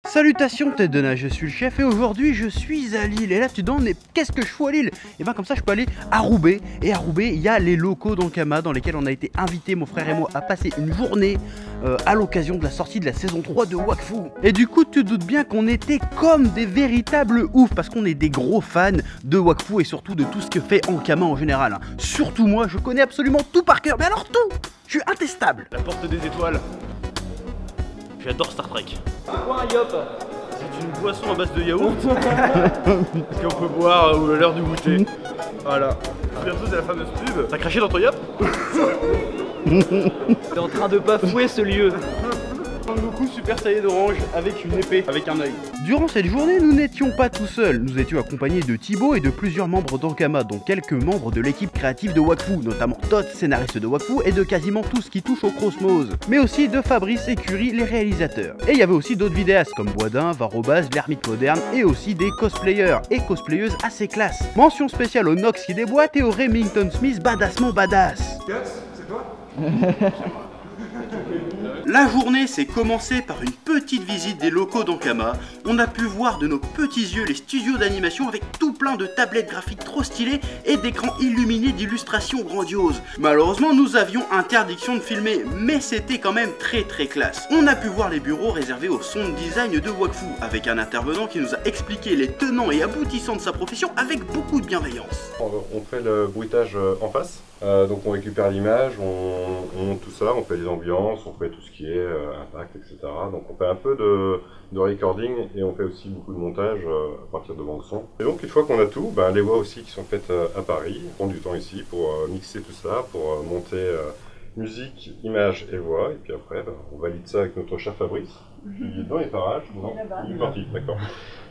Salutations tête de nage, je suis le chef et aujourd'hui je suis à Lille. Et là tu te demandes mais qu'est-ce que je fous à Lille? Et ben comme ça je peux aller à Roubaix. Et à Roubaix il y a les locaux d'Ankama dans lesquels on a été invités, mon frère et moi, à passer une journée à l'occasion de la sortie de la saison 3 de Wakfu. Et du coup tu te doutes bien qu'on était comme des véritables oufs parce qu'on est des gros fans de Wakfu et surtout de tout ce que fait Ankama en général, hein. Surtout moi, je connais absolument tout par cœur, mais alors tout. Je suis intestable. La porte des étoiles. J'adore Star Trek. C'est quoi un yop? C'est une boisson à base de yaourt qu'on peut boire à l'heure du goûter. Voilà. Bientôt c'est la fameuse pub. T'as craché dans ton yop? T'es en train de bafouer ce lieu. Goku super saillé d'orange avec une épée, avec un œil. Durant cette journée, nous n'étions pas tout seuls. Nous étions accompagnés de Thibaut et de plusieurs membres d'Ankama, dont quelques membres de l'équipe créative de Wakfu, notamment Todd, scénariste de Wakfu, et de quasiment tout ce qui touche au Cosmos. Mais aussi de Fabrice et Curie, les réalisateurs. Et il y avait aussi d'autres vidéastes comme Boisdin, Varobaz, l'Ermite Moderne, et aussi des cosplayers et cosplayeuses assez classe. Mention spéciale au Nox qui déboîte et au Remington Smith badassement badass. Yes, c'est toi? La journée s'est commencée par une petite visite des locaux d'Ankama. On a pu voir de nos petits yeux les studios d'animation avec tout plein de tablettes graphiques trop stylées et d'écrans illuminés d'illustrations grandioses. Malheureusement, nous avions interdiction de filmer, mais c'était quand même très classe. On a pu voir les bureaux réservés au sound design de Wakfu, avec un intervenant qui nous a expliqué les tenants et aboutissants de sa profession avec beaucoup de bienveillance. On fait le bruitage en face, donc on récupère l'image, on monte tout ça, on fait les ambiances, on fait tout ce qui est impact, etc. Donc on fait un peu de recording et on fait aussi beaucoup de montage à partir de banques son. Et donc une fois qu'on a tout, les voix aussi qui sont faites à Paris, on prend du temps ici pour mixer tout ça, pour monter musique, image et voix. Et puis après, on valide ça avec notre cher Fabrice. Il est dans les parages, non? Il est parti, d'accord.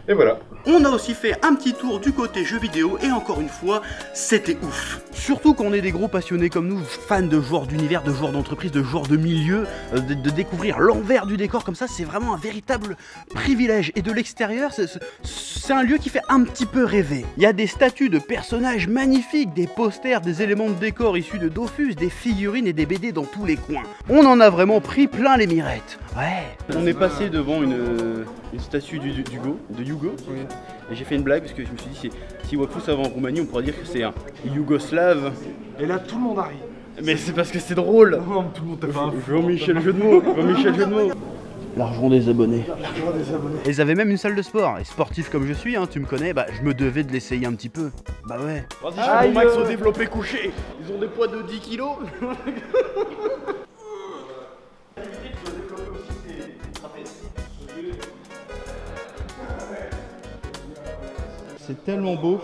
Et voilà. On a aussi fait un petit tour du côté jeux vidéo et encore une fois, c'était ouf. Surtout qu'on est des gros passionnés comme nous, fans de joueurs d'univers, de joueurs d'entreprise, de joueurs de milieu, de découvrir l'envers du décor comme ça, c'est vraiment un véritable privilège. Et de l'extérieur, c'est un lieu qui fait un petit peu rêver. Il y a des statues de personnages magnifiques, des posters, des éléments de décor issus de Dofus, des figurines et des BD dans tous les coins. On en a vraiment pris plein les mirettes. Ouais. On est passé devant une statue de Hugo. Oui. Et j'ai fait une blague parce que je me suis dit si Wakfu ça va en Roumanie, on pourrait dire que c'est un Yougoslave. Et là, tout le monde arrive. Mais c'est parce que c'est drôle. Non, tout le monde t'a fait un Jean-Michel jeu de mots. Jean-Michel jeu de mots. L'argent des abonnés. L'argent des abonnés. Et ils avaient même une salle de sport. Et sportif comme je suis, hein, tu me connais, je me devais de l'essayer un petit peu. Bah ouais. Vas-y, je mon max au développé couché. Ils ont des poids de 10 kilos. C'est tellement beau.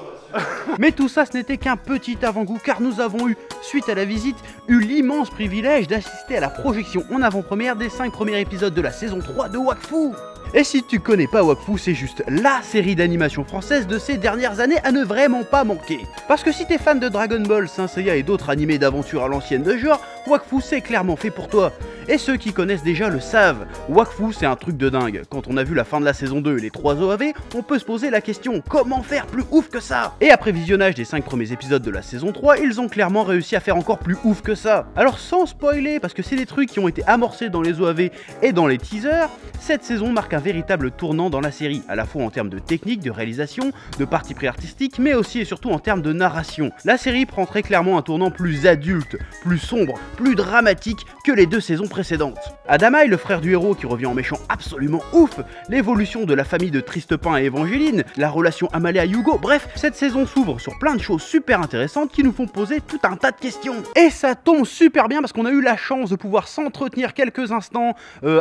Mais tout ça, ce n'était qu'un petit avant-goût car nous avons eu, suite à la visite, l'immense privilège d'assister à la projection en avant-première des 5 premiers épisodes de la saison 3 de Wakfu. Et si tu connais pas Wakfu, c'est juste la série d'animation française de ces dernières années à ne vraiment pas manquer. Parce que si t'es fan de Dragon Ball, Saint Seiya et d'autres animés d'aventure à l'ancienne de genre, Wakfu c'est clairement fait pour toi. Et ceux qui connaissent déjà le savent, Wakfu c'est un truc de dingue. Quand on a vu la fin de la saison 2 et les 3 OAV, on peut se poser la question, comment faire plus ouf que ça? Et après visionnage des 5 premiers épisodes de la saison 3, ils ont clairement réussi à faire encore plus ouf que ça. Alors sans spoiler, parce que c'est des trucs qui ont été amorcés dans les OAV et dans les teasers, cette saison marque un véritable tournant dans la série, à la fois en termes de technique, de réalisation, de parti pris artistique, mais aussi et surtout en termes de narration. La série prend très clairement un tournant plus adulte, plus sombre, plus dramatique que les 2 saisons précédentes. Adamai, le frère du héros qui revient en méchant absolument ouf, l'évolution de la famille de Tristepin et Évangéline, la relation Amalia-Hugo, bref, cette saison s'ouvre sur plein de choses super intéressantes qui nous font poser tout un tas de questions. Et ça tombe super bien parce qu'on a eu la chance de pouvoir s'entretenir quelques instants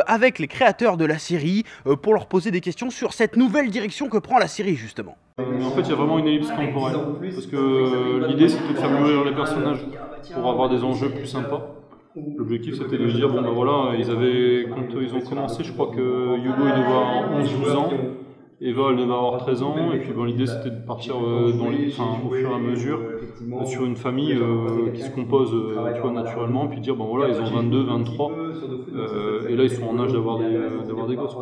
avec les créateurs de la série pour leur poser des questions sur cette nouvelle direction que prend la série justement. Mais en fait, il y a vraiment une ellipse temporelle, parce que l'idée c'était de faire mûrir les personnages pour avoir des enjeux plus sympas. L'objectif c'était de se dire, bon ben voilà, quand ils ont commencé, je crois que Hugo il devait avoir 11-12 ans, Eva, elle devait avoir 13 ans, et puis bon, l'idée c'était de partir au fur et à mesure sur une famille qui se compose tu vois, naturellement, puis dire bon voilà, ils ont 22, 23, et là ils sont en âge d'avoir des gosses.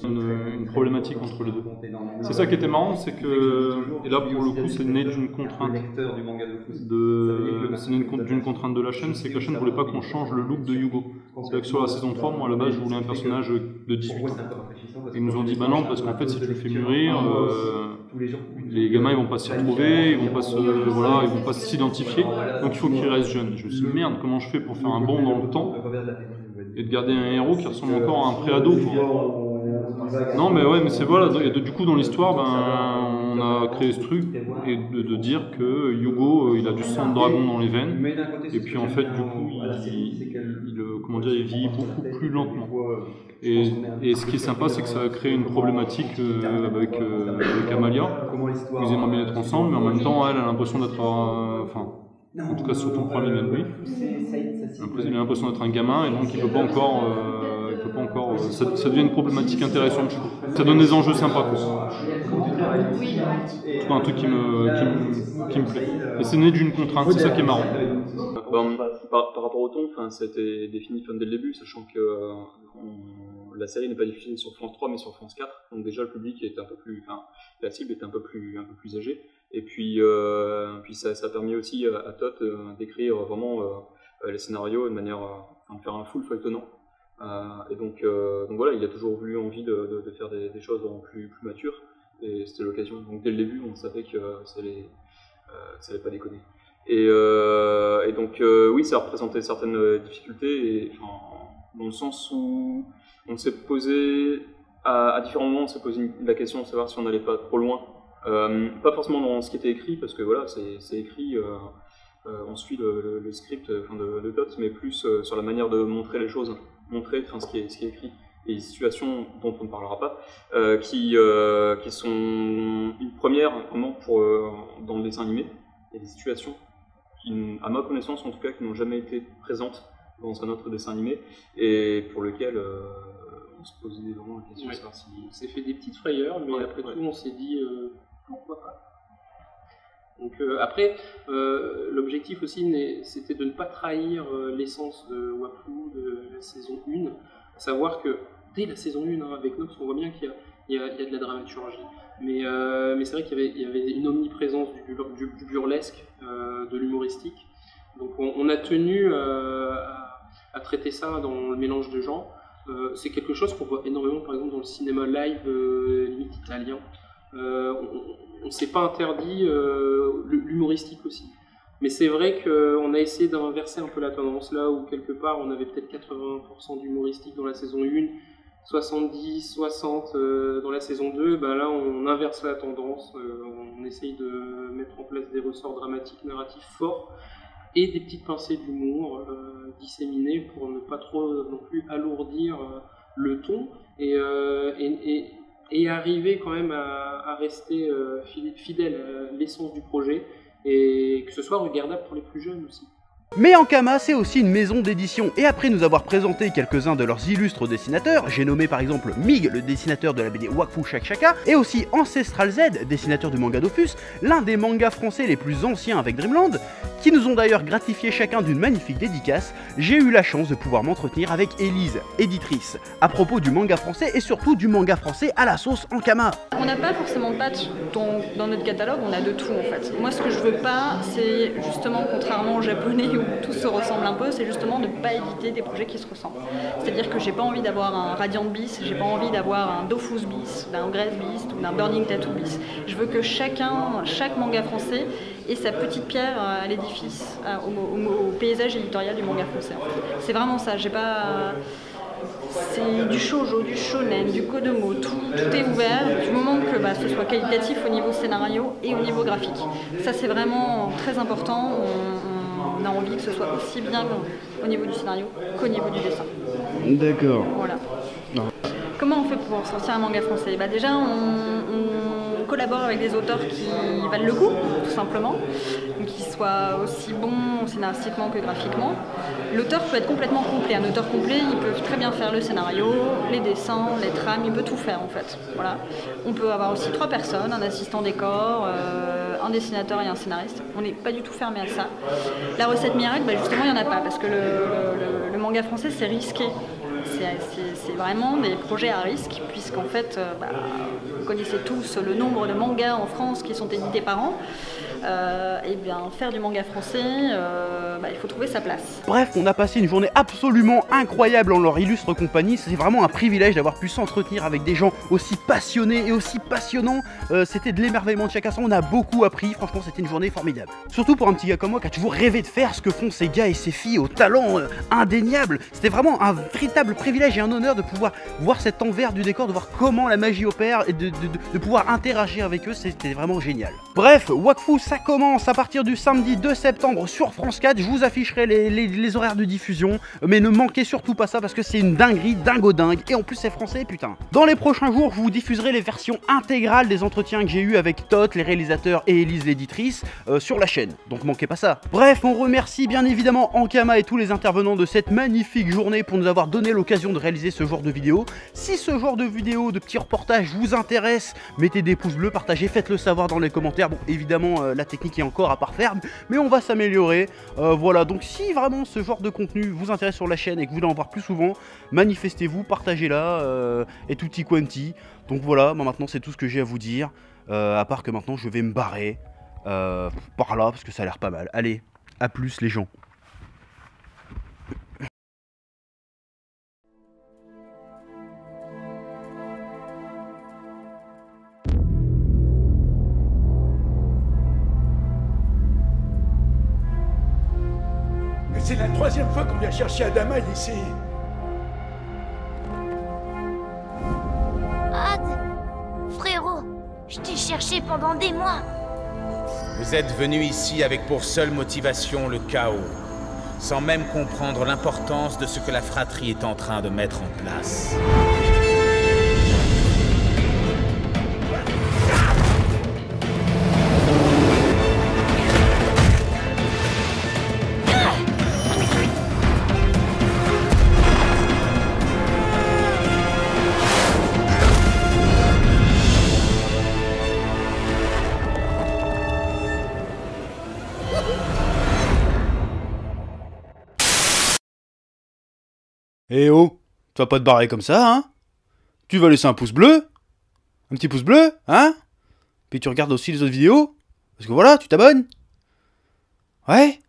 Une problématique entre les deux. C'est ça qui était marrant, c'est que, et là pour le coup c'est né d'une contrainte d'une contrainte de la chaîne, c'est que la chaîne ne voulait pas qu'on change le look de Hugo. C'est-à-dire que sur la saison 3, moi à la base je voulais un personnage de 18 ans. Et ils nous ont dit bah non, parce qu'en fait si tu le fais mûrir, les gamins ils vont pas s'y retrouver, ils vont pas s'identifier, donc il faut qu'il reste jeune. Je me suis dit merde, comment je fais pour faire un bond dans le temps et de garder un héros qui ressemble encore à un pré-ado. Non mais ouais, mais c'est voilà, et du coup dans l'histoire, on a créé ce truc et de dire que Hugo il a du sang de dragon dans les veines, et puis en fait du coup il vieillit beaucoup plus lentement. Et ce qui est sympa, c'est que ça a créé une problématique avec Amalia. Ils aimeraient bien être ensemble, mais en même temps elle a l'impression d'être en tout cas surtout le premier de lui, il a l'impression d'être un gamin, et donc il peut pas encore ça devient une problématique intéressante, je trouve. Ça donne des enjeux sympas, quoi. C'est un truc qui me plaît. Et c'est né d'une contrainte, c'est ça qui est marrant. Par rapport au ton, c'était défini dès le début, sachant que la série n'est pas diffusée sur France 3 mais sur France 4, donc déjà le public est un peu plus, la cible est un peu plus âgée, et puis ça a permis aussi à Tot d'écrire vraiment les scénarios de manière de faire un full feuilletonnant. Et donc voilà, il a toujours eu envie de faire des choses plus matures, et c'était l'occasion. Donc dès le début, on savait que ça allait pas déconner. Et donc oui, ça a représenté certaines difficultés, dans le sens où on s'est posé à différents moments, on s'est posé la question de savoir si on n'allait pas trop loin. Pas forcément dans ce qui était écrit, parce que voilà, c'est écrit. On suit le script de Tot, mais plus sur la manière de montrer les choses, ce qui est écrit, et les situations dont on ne parlera pas, qui sont une première vraiment dans le dessin animé, et des situations qui, à ma connaissance en tout cas, qui n'ont jamais été présentes dans un autre dessin animé, et pour lequel on se posait vraiment la question de savoir si... On s'est fait des petites frayeurs, mais après tout on s'est dit pourquoi pas. Donc après, l'objectif aussi c'était de ne pas trahir l'essence de Wafu de la saison 1, à savoir que dès la saison 1, avec Nox, on voit bien qu'il y a de la dramaturgie, mais c'est vrai qu'il y avait une omniprésence du burlesque, de l'humoristique, donc on a tenu à traiter ça dans le mélange de genres. C'est quelque chose qu'on voit énormément par exemple dans le cinéma live limite italien. On ne s'est pas interdit l'humoristique aussi. Mais c'est vrai qu'on a essayé d'inverser un peu la tendance, là où quelque part on avait peut-être 80% d'humoristique dans la saison 1, 70, 60 dans la saison 2, là on inverse la tendance, on essaye de mettre en place des ressorts dramatiques, narratifs forts, et des petites pincées d'humour disséminées pour ne pas trop non plus alourdir le ton, et arriver quand même à rester fidèle à l'essence du projet, et que ce soit regardable pour les plus jeunes aussi. Mais Ankama, c'est aussi une maison d'édition, et après nous avoir présenté quelques-uns de leurs illustres dessinateurs, j'ai nommé par exemple Mig, le dessinateur de la BD Wakfu Shakshaka, et aussi Ancestral Z, dessinateur du manga Dofus, l'un des mangas français les plus anciens avec Dreamland, qui nous ont d'ailleurs gratifié chacun d'une magnifique dédicace. J'ai eu la chance de pouvoir m'entretenir avec Élise, éditrice, à propos du manga français et surtout du manga français à la sauce Ankama. On n'a pas forcément de patch dans notre catalogue, on a de tout en fait. Moi ce que je veux pas, c'est justement, contrairement aux japonais où tout se ressemble un peu, c'est justement de ne pas éditer des projets qui se ressemblent. C'est-à-dire que j'ai pas envie d'avoir un Radiant Beast, j'ai pas envie d'avoir un Dofus Beast, d'un Grace Beast ou d'un Burning Tattoo Beast. Je veux que chaque manga français ait sa petite pierre à l'édifice, au paysage éditorial du manga français. En fait. C'est vraiment ça, j'ai pas... C'est du shoujo, du shonen, du kodomo, tout est ouvert, du moment que ce soit qualitatif au niveau scénario et au niveau graphique. Ça c'est vraiment très important, on a envie que ce soit aussi bien au niveau du scénario qu'au niveau du dessin. D'accord. Voilà. Non. Comment on fait pour sortir un manga français? Déjà, collabore avec des auteurs qui valent le coup, tout simplement, donc qui soient aussi bons scénaristiquement que graphiquement. L'auteur peut être complètement complet. Un auteur complet, il peut très bien faire le scénario, les dessins, les trames, il peut tout faire en fait. Voilà. On peut avoir aussi 3 personnes, un assistant décor, un dessinateur et un scénariste. On n'est pas du tout fermé à ça. La recette miracle, bah justement, il n'y en a pas, parce que le manga français, c'est risqué. C'est vraiment des projets à risque, puisqu'en fait, vous connaissez tous le nombre de mangas en France qui sont édités par an. Et bien, faire du manga français, il faut trouver sa place. Bref, on a passé une journée absolument incroyable en leur illustre compagnie. C'est vraiment un privilège d'avoir pu s'entretenir avec des gens aussi passionnés et aussi passionnants. C'était de l'émerveillement de chaque instant, on a beaucoup appris. Franchement, c'était une journée formidable. Surtout pour un petit gars comme moi qui a toujours rêvé de faire ce que font ces gars et ces filles au talent indéniable. C'était vraiment un véritable privilège et un honneur de pouvoir voir cet envers du décor, de voir comment la magie opère et de pouvoir interagir avec eux. C'était vraiment génial. Bref, Wakfu, ça commence à partir du samedi 2 septembre sur France 4. Je vous afficherai les horaires de diffusion, mais ne manquez surtout pas ça parce que c'est une dinguerie, dingo-dingue, et en plus c'est français, putain. Dans les prochains jours, je vous diffuserai les versions intégrales des entretiens que j'ai eu avec Tot, les réalisateurs, et Elise, l'éditrice, sur la chaîne, donc manquez pas ça. Bref, on remercie bien évidemment Ankama et tous les intervenants de cette magnifique journée pour nous avoir donné l'occasion de réaliser ce genre de vidéo. Si ce genre de vidéo, de petits reportages vous intéresse, mettez des pouces bleus, partagez, faites-le savoir dans les commentaires. Bon, évidemment, la technique est encore à parfaire, mais on va s'améliorer. Voilà, donc si vraiment ce genre de contenu vous intéresse sur la chaîne et que vous voulez en voir plus souvent, manifestez-vous, partagez-la, et tutti quanti. Donc voilà, maintenant c'est tout ce que j'ai à vous dire, à part que maintenant je vais me barrer par là, parce que ça a l'air pas mal. Allez, à plus les gens. C'est la 3e fois qu'on vient chercher Adama ici. Ad, frérot, je t'ai cherché pendant des mois. Vous êtes venu ici avec pour seule motivation le chaos, sans même comprendre l'importance de ce que la fratrie est en train de mettre en place. Eh oh, tu vas pas te barrer comme ça, hein? Tu vas laisser un pouce bleu? Un petit pouce bleu, hein? Puis tu regardes aussi les autres vidéos? Parce que voilà, tu t'abonnes? Ouais?